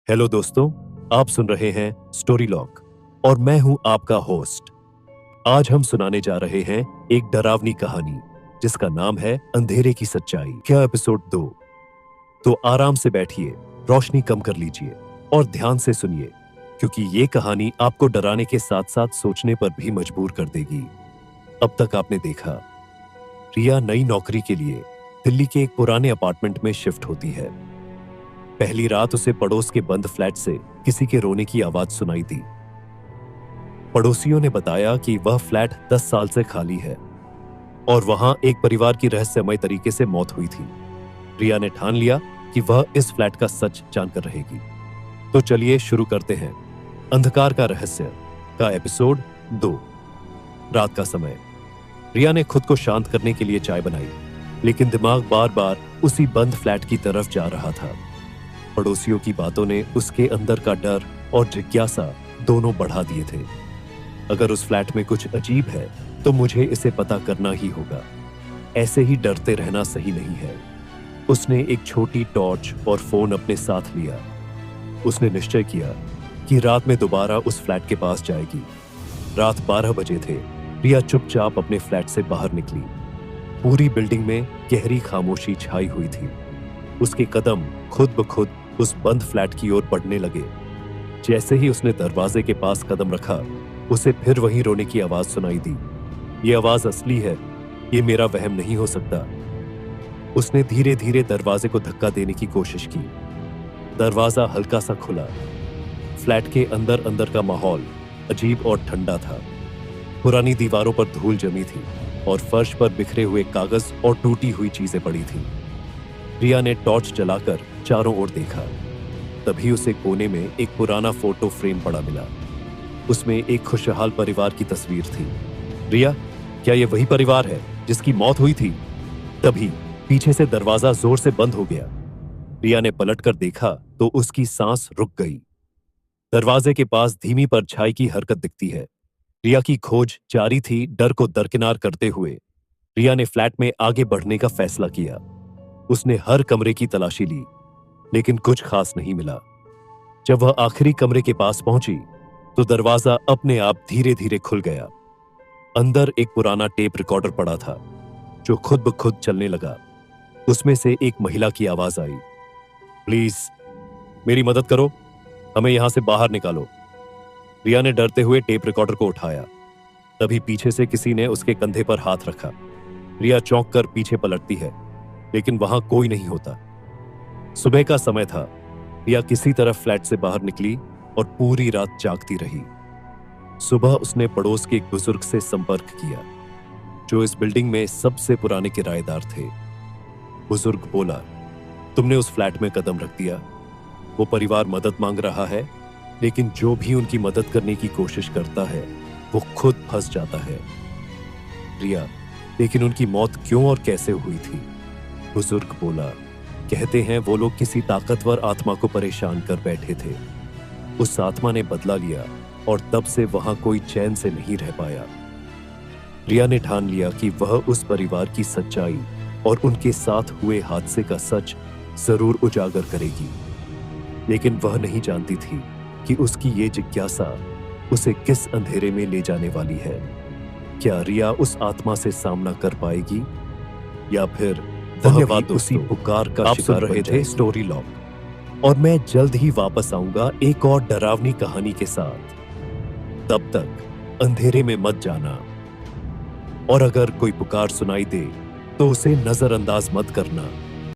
Hello दोस्तों, आप सुन रहे हैं स्टोरी लॉग और मैं हूं आपका होस्ट। आज हम सुनाने जा रहे हैं एक डरावनी कहानी जिसका नाम है अंधेरे की सच्चाई। क्या एपिसोड 2। तो आराम से बैठिए, रोशनी कम कर लीजिए और ध्यान से सुनिए, क्योंकि ये कहानी आपको डराने के साथ साथ सोचने पर भी मजबूर कर देगी। अब तक आपने देखा, रिया नई नौकरी के लिए दिल्ली के एक पुराने अपार्टमेंट में शिफ्ट होती है। पहली रात उसे पड़ोस के बंद फ्लैट से किसी के रोने की आवाज सुनाई दी। पड़ोसियों ने बताया कि वह फ्लैट 10 साल से खाली है और वहां एक परिवार की रहस्यमय तरीके से मौत हुई थी। रिया ने ठान लिया कि वह इस फ्लैट का सच जानकर रहेगी। तो चलिए शुरू करते हैं अंधकार का रहस्य का एपिसोड 2। रात का समय। रिया ने खुद को शांत करने के लिए चाय बनाई, लेकिन दिमाग बार बार उसी बंद फ्लैट की तरफ जा रहा था। पड़ोसियों की बातों ने उसके अंदर का डर और जिज्ञासा दोनों बढ़ा दिए थे। अगर उस फ्लैट में कुछ अजीब है तो मुझे इसे पता करना ही होगा। ऐसे ही डरते रहना सही नहीं है। उसने एक छोटी टॉर्च और फोन अपने साथ लिया। उसने निश्चय किया कि रात में दोबारा उस फ्लैट के पास जाएगी। रात 12 बजे थे। रिया चुपचाप अपने फ्लैट से बाहर निकली। पूरी बिल्डिंग में गहरी खामोशी छाई हुई थी। उसके कदम खुद ब खुद उस बंद फ्लैट की ओर बढ़ने लगे। जैसे ही उसने दरवाजे के पास कदम रखा, उसे फिर वहीं रोने की आवाज सुनाई दी। ये आवाज असली है, ये मेरा वहम नहीं हो सकता। उसने धीरे धीरे दरवाजे को धक्का देने की कोशिश की। दरवाजा हल्का सा खुला। फ्लैट के अंदर अंदर का माहौल अजीब और ठंडा था। पुरानी दीवारों पर धूल जमी थी और फर्श पर बिखरे हुए कागज और टूटी हुई चीजें पड़ी थीं। रिया ने टॉर्च जलाकर चारों ओर देखा। तभी उसे कोने में एक पुराना फोटो फ्रेम पड़ा मिला। उसमें एक खुशहाल परिवार की तस्वीर थी। रिया, क्या यह वही परिवार है जिसकी मौत हुई थी? तभी पीछे से दरवाजा जोर से बंद हो गया। रिया ने पलटकर देखा तो उसकी सांस रुक गई। दरवाजे के पास धीमी परछाई की हरकत दिखती है। रिया की खोज जारी थी। डर को दरकिनार करते हुए रिया ने फ्लैट में आगे बढ़ने का फैसला किया। उसने हर कमरे की तलाशी ली, लेकिन कुछ खास नहीं मिला। जब वह आखिरी कमरे के पास पहुंची तो दरवाजा अपने आप धीरे धीरे खुल गया। अंदर एक पुराना टेप रिकॉर्डर पड़ा था, जो खुद ब खुद चलने लगा। उसमें से एक महिला की आवाज आई, प्लीज मेरी मदद करो, हमें यहां से बाहर निकालो। रिया ने डरते हुए टेप रिकॉर्डर को उठाया। तभी पीछे से किसी ने उसके कंधे पर हाथ रखा। रिया चौंक कर पीछे पलटती है, लेकिन वहां कोई नहीं होता। सुबह का समय था। रिया किसी तरह फ्लैट से बाहर निकली और पूरी रात जागती रही। सुबह उसने पड़ोस के एक बुजुर्ग से संपर्क किया, जो इस बिल्डिंग में सबसे पुराने किराएदार थे। बुजुर्ग बोला, तुमने उस फ्लैट में कदम रख दिया। वो परिवार मदद मांग रहा है, लेकिन जो भी उनकी मदद करने की कोशिश करता है वो खुद फंस जाता है। रिया, लेकिन उनकी मौत क्यों और कैसे हुई थी? बुजुर्ग बोला, कहते हैं वो लोग किसी ताकतवर आत्मा को परेशान कर बैठे थे। उस आत्मा ने बदला लिया और तब से वहां कोई चैन से नहीं रह पाया। रिया ने ठान लिया कि वह उस परिवार की सच्चाई और उनके साथ हुए हादसे का सच जरूर उजागर करेगी। लेकिन वह नहीं जानती थी कि उसकी ये जिज्ञासा उसे किस अंधेरे में ले जाने वाली है। क्या रिया उस आत्मा से सामना कर पाएगी, या फिर धन्यवाद उसी पुकार का शिकार रहे थे स्टोरी लॉग, और मैं जल्द ही वापस आऊंगा एक और डरावनी कहानी के साथ। तब तक अंधेरे में मत जाना, और अगर कोई पुकार सुनाई दे तो उसे नजरअंदाज मत करना।